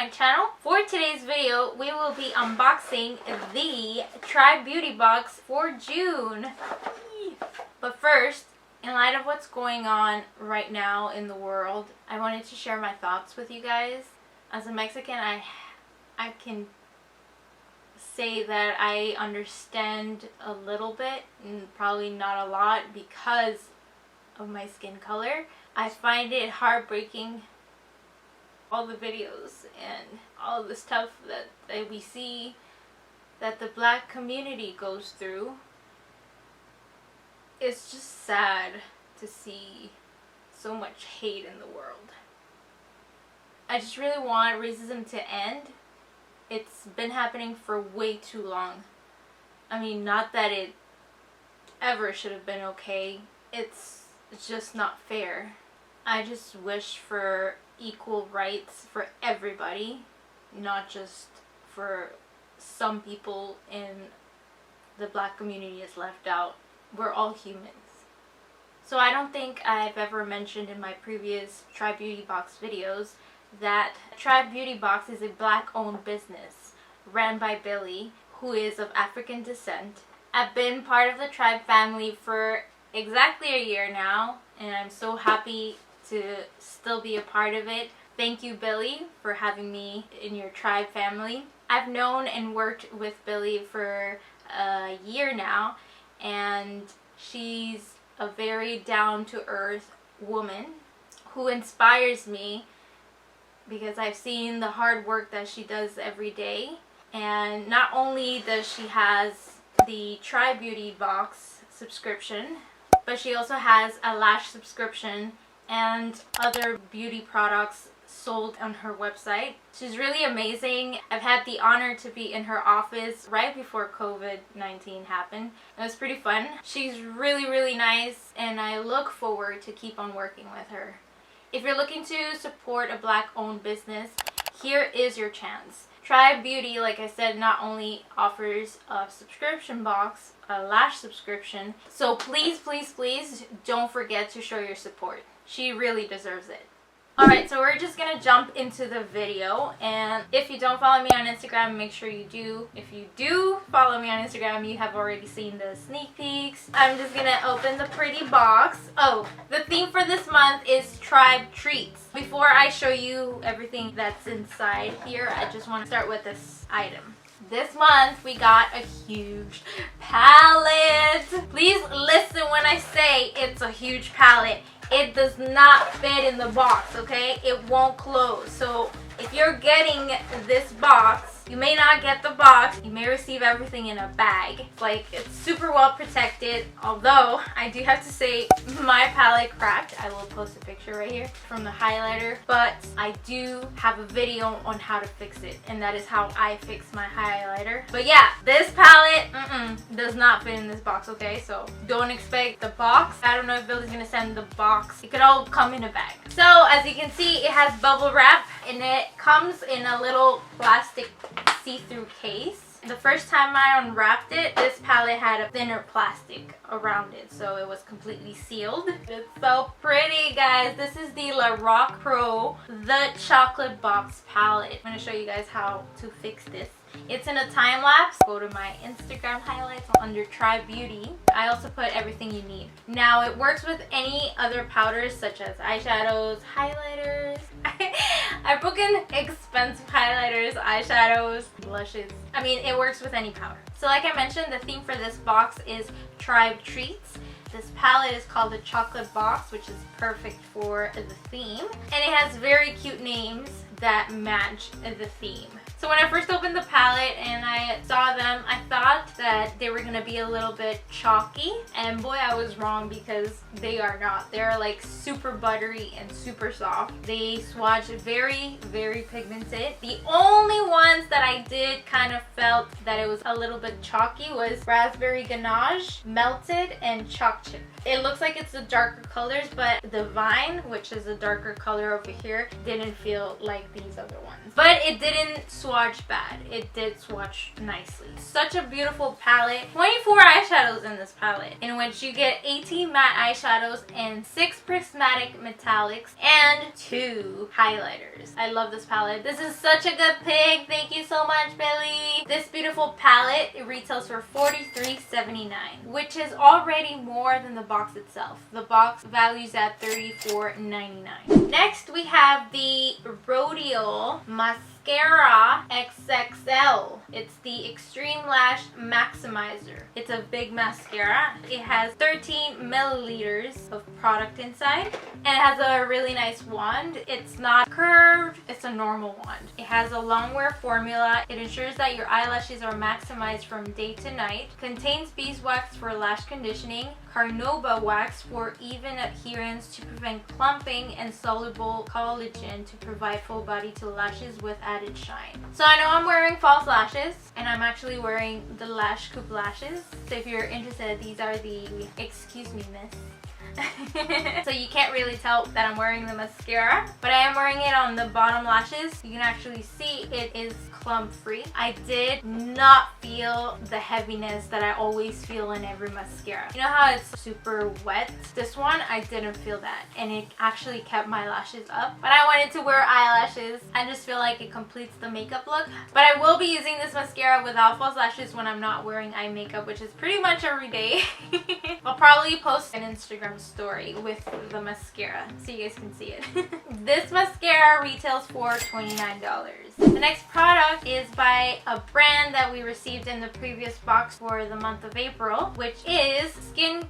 my channel. For today's video, we will be unboxing the Tribe Beauty box for June. But first, in light of what's going on right now in the world, I wanted to share my thoughts with you guys. As a Mexican, I can say that I understand a little bit, and probably not a lot because of my skin color. I find it heartbreaking, all the videos and all the stuff that we see that the black community goes through. It's just sad to see so much hate in the world. I just really want racism to end. It's been happening for way too long. I mean, not that it ever should have been okay. It's just not fair. I just wish for equal rights for everybody, not just for some people in the black community is left out. We're all humans. So I don't think I've ever mentioned in my previous Tribe Beauty Box videos that Tribe Beauty Box is a black-owned business ran by Billy, who is of African descent. I've been part of the Tribe family for exactly a year now, and I'm so happy to still be a part of it. Thank you, Billy, for having me in your Tribe family. I've known and worked with Billy for a year now, and she's a very down-to-earth woman who inspires me because I've seen the hard work that she does every day. And not only does she has the Tribe Beauty Box subscription, but she also has a Lash subscription and other beauty products sold on her website. She's really amazing. I've had the honor to be in her office right before COVID-19 happened. It was pretty fun. She's really nice, and I look forward to keep on working with her. If you're looking to support a black-owned business, here is your chance. Tribe Beauty, like I said, not only offers a subscription box, a Lash subscription, so please don't forget to show your support. She really deserves it. Alright, so we're just gonna jump into the video, and if you don't follow me on Instagram, make sure you do. If you do follow me on Instagram, you have already seen the sneak peeks. I'm just gonna open the pretty box. Oh, the theme for this month is Tribe Treats. Before I show you everything that's inside here, I just want to start with this item. This month we got a huge palette. Please listen when I say it's a huge palette. It does not fit in the box, okay? It won't close. So if you're getting this box, you may not get the box. You may receive everything in a bag. It's super well protected. Although I do have to say my palette cracked. I will post a picture right here from the highlighter. But I do have a video on how to fix it, and that is how I fix my highlighter. But yeah, this palette does not fit in this box, okay? So don't expect the box. I don't know if Billy's gonna send the box. It could all come in a bag. So as you can see, it has bubble wrap, and it comes in a little plastic see-through case. The first time I unwrapped it, this palette had a thinner plastic around it, so it was completely sealed. It's so pretty, guys. This is the Laroc Pro, the chocolate box palette. I'm going to show you guys how to fix this. It's in a time lapse. Go to my Instagram highlights under Tribe Beauty. I also put everything you need. Now it works with any other powders such as eyeshadows, highlighters. I book in expensive highlighters, eyeshadows, blushes. I mean, it works with any powder. So like I mentioned, the theme for this box is Tribe Treats. This palette is called the Chocolate Box, which is perfect for the theme. And it has very cute names that match the theme. So when I first opened the palette and I saw them, I thought that they were going to be a little bit chalky. And boy, I was wrong, because they are not. They're like super buttery and super soft. They swatch very pigmented. The only ones that I did kind of felt that it was a little bit chalky was Raspberry Ganache, Melted, and Chalk Chip. It looks like it's the darker colors, but the Vine, which is a darker color over here, didn't feel like these other ones. But it didn't swatch bad. It did swatch nicely. Such a beautiful beautiful palette. 24 eyeshadows in this palette, in which you get 18 matte eyeshadows and 6 prismatic metallics and 2 highlighters. I love this palette. This is such a good pick. Thank you so much, Billy. This beautiful palette, it retails for $43.79, which is already more than the box itself. The box values at $34.99. Next, we have the Rodial Mascara XXL. It's the Extreme Lash Maximizer. It's a big mascara. It has 13 milliliters of product inside, and it has a really nice wand. It's not curved, it's a normal wand. It has a long wear formula. It ensures that your eyelashes are maximized from day to night. Contains beeswax for lash conditioning, carnauba wax for even adherence to prevent clumping, and soluble collagen to provide full body to lashes with added shine. So I know I'm wearing false lashes, and I'm actually wearing the Lashscoop lashes. So if you're interested, these are the, excuse me miss, so you can't really tell that I'm wearing the mascara, but I am wearing it on the bottom lashes. You can actually see it is clump free. I did not feel the heaviness that I always feel in every mascara. You know how it's super wet? This one, I didn't feel that, and it actually kept my lashes up. But I wanted to wear eyelashes. I just feel like it completes the makeup look. But I will be using this mascara without false lashes when I'm not wearing eye makeup, which is pretty much every day. I'll probably post an Instagram story with the mascara so you guys can see it. This mascara retails for $29. The next product is by a brand that we received in the previous box for the month of April, which is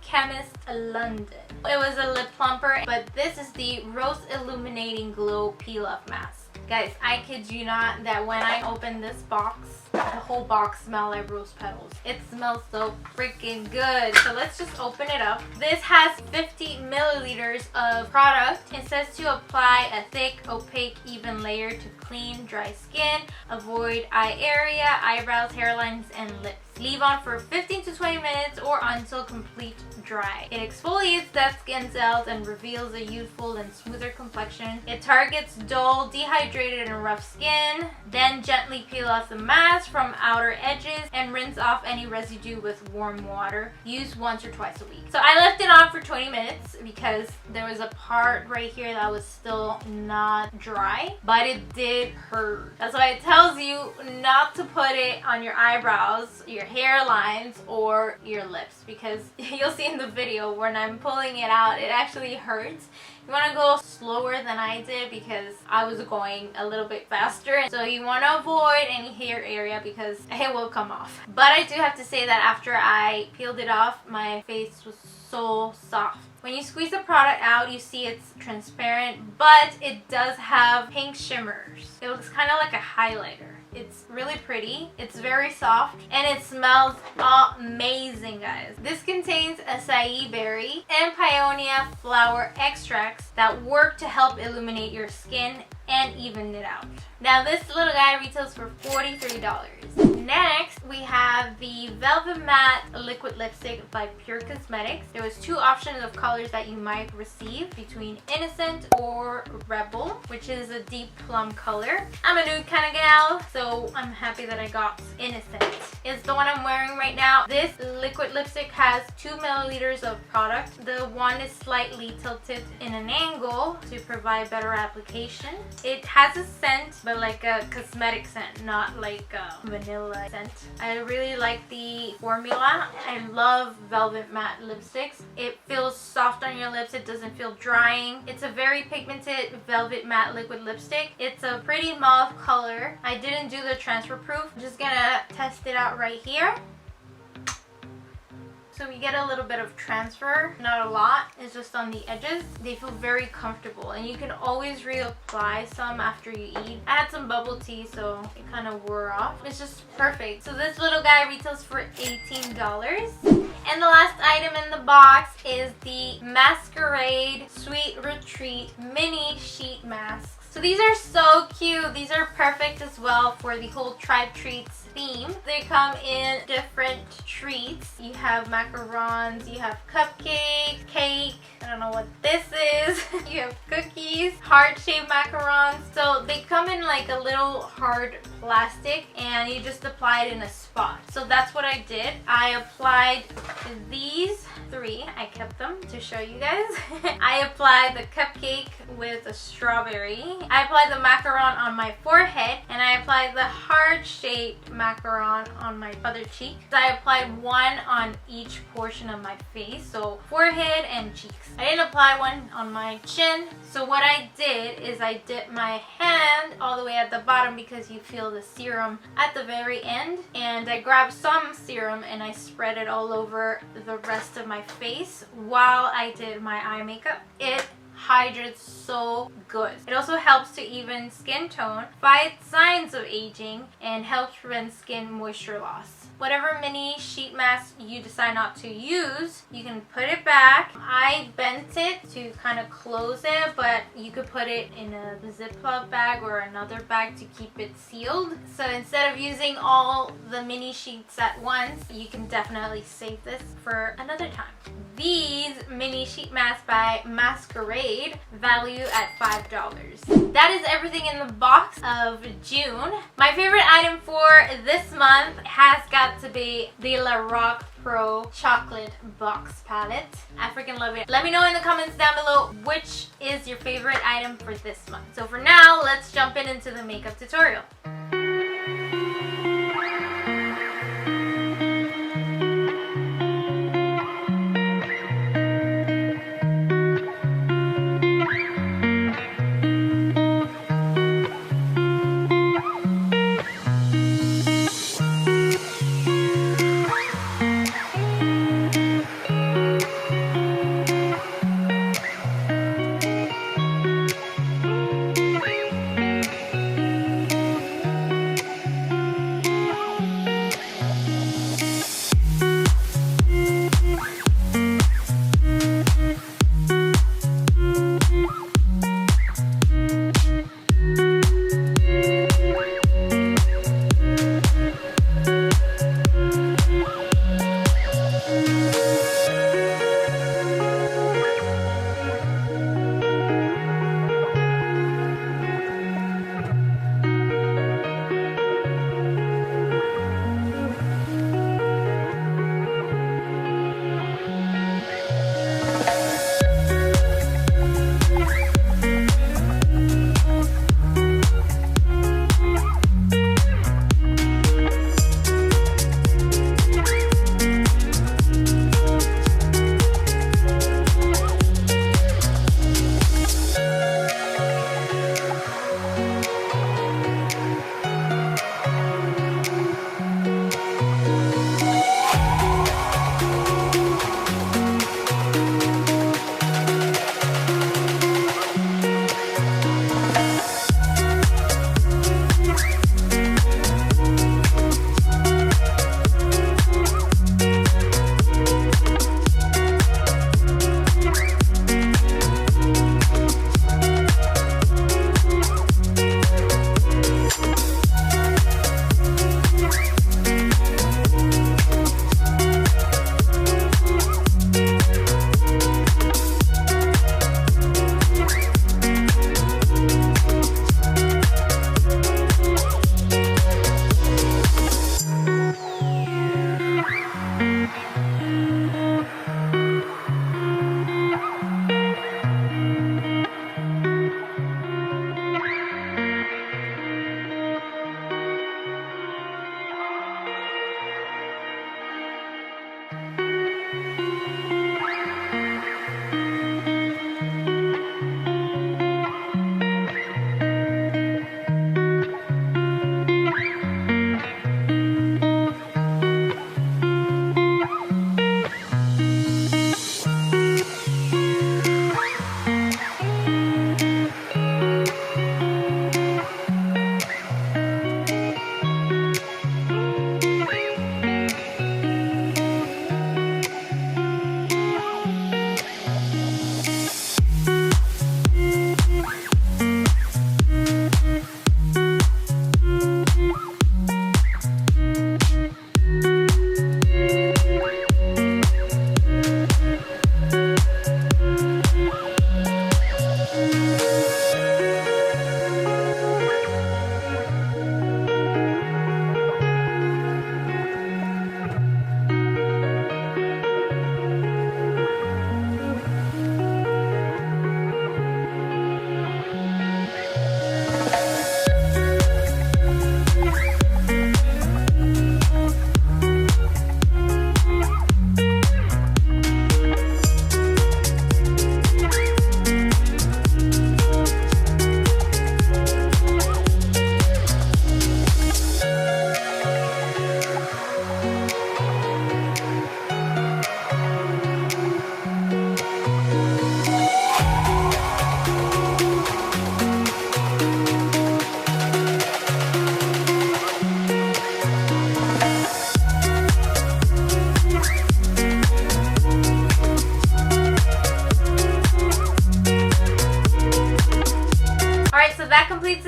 Chemists London. It was a lip plumper, but this is the Rose Illuminating Glow Peel Off Mask. Guys, I kid you not that when I opened this box, the whole box smelled like rose petals. It smells so freaking good. So let's just open it up. This has 50 milliliters of product. It says to apply a thick, opaque, even layer to clean, dry skin, avoid eye area, eyebrows, hairlines, and lips. Leave on for 15 to 20 minutes or until complete dry. It exfoliates dead skin cells and reveals a youthful and smoother complexion. It targets dull, dehydrated, and rough skin. Then gently peel off the mask from outer edges and rinse off any residue with warm water. Use once or twice a week. So I left it on for 20 minutes because there was a part right here that was still not dry, but it did hurt. That's why it tells you not to put it on your eyebrows, your hairlines, or your lips, because you'll see in the video when I'm pulling it out, it actually hurts. You want to go slower than I did because I was going a little bit faster. So you want to avoid any hair area because it will come off. But I do have to say that after I peeled it off, my face was so soft. When you squeeze the product out, you see it's transparent, but it does have pink shimmers. It looks kind of like a highlighter. It's really pretty, it's very soft, and it smells amazing, guys. This contains acai berry and peonia flower extracts that work to help illuminate your skin and even it out. Now this little guy retails for $43. Next, we have the Velvet Matte Liquid Lipstick by Pure Cosmetics. There was 2 options of colors that you might receive between Innocent or Rebel, which is a deep plum color. I'm a nude kind of gal, so I'm happy that I got Innocent. It's the one I'm wearing right now. This liquid lipstick has 2 milliliters of product. The one is slightly tilted in an angle to provide better application. It has a scent, but like a cosmetic scent, not like a vanilla scent. I really like the formula. I love velvet matte lipsticks. It feels soft on your lips. It doesn't feel drying. It's a very pigmented velvet matte liquid lipstick. It's a pretty mauve color. I didn't do the transfer proof. I'm just gonna test it out right here. So we get a little bit of transfer, not a lot. It's just on the edges. They feel very comfortable, and you can always reapply some after you eat. I had some bubble tea, so it kind of wore off. It's just perfect. So this little guy retails for $18. And the last item in the box is the Maskeraide Sweet Retreat Mini Sheet Masks. So these are so cute. These are perfect as well for the whole Tribe Treats theme. They come in different treats. You have macarons, you have cupcake, cake, I don't know what this is. You have cookies, heart-shaped macarons. So they come in like a little hard plastic and you just apply it in a spot. So that's what I did. I applied these 3. I kept them to show you guys. I applied the cupcake with a strawberry. I applied the macaron on my forehead and I applied the heart-shaped macaron on my other cheek. I applied one on each portion of my face, so forehead and cheeks. I didn't apply one on my chin. So what I did is I dipped my hand all the way at the bottom because you feel the serum at the very end, and I grabbed some serum and I spread it all over the rest of my face while I did my eye makeup. It hydrates so good. It also helps to even skin tone, fight signs of aging, and helps prevent skin moisture loss. Whatever mini sheet mask you decide not to use, you can put it back. I bent it to kind of close it, but you could put it in a Ziploc bag or another bag to keep it sealed. So instead of using all the mini sheets at once, you can definitely save this for another time. These mini sheet masks by Maskeraide value at $5. That is everything in the box of June. My favorite item for this month has got to be the Laroc Pro Chocolate Box Palette. I freaking love it. Let me know in the comments down below which is your favorite item for this month. So for now, let's jump into the makeup tutorial.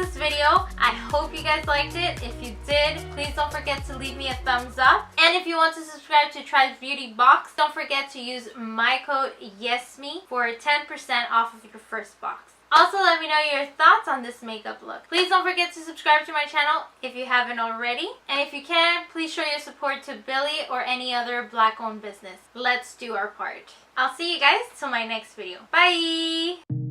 this video. I hope you guys liked it. If you did, please don't forget to leave me a thumbs up. And if you want to subscribe to Tribe's Beauty Box, don't forget to use my code YESME for 10% off of your first box. Also, let me know your thoughts on this makeup look. Please don't forget to subscribe to my channel if you haven't already. And if you can, please show your support to Billy or any other Black-owned business. Let's do our part. I'll see you guys till my next video. Bye!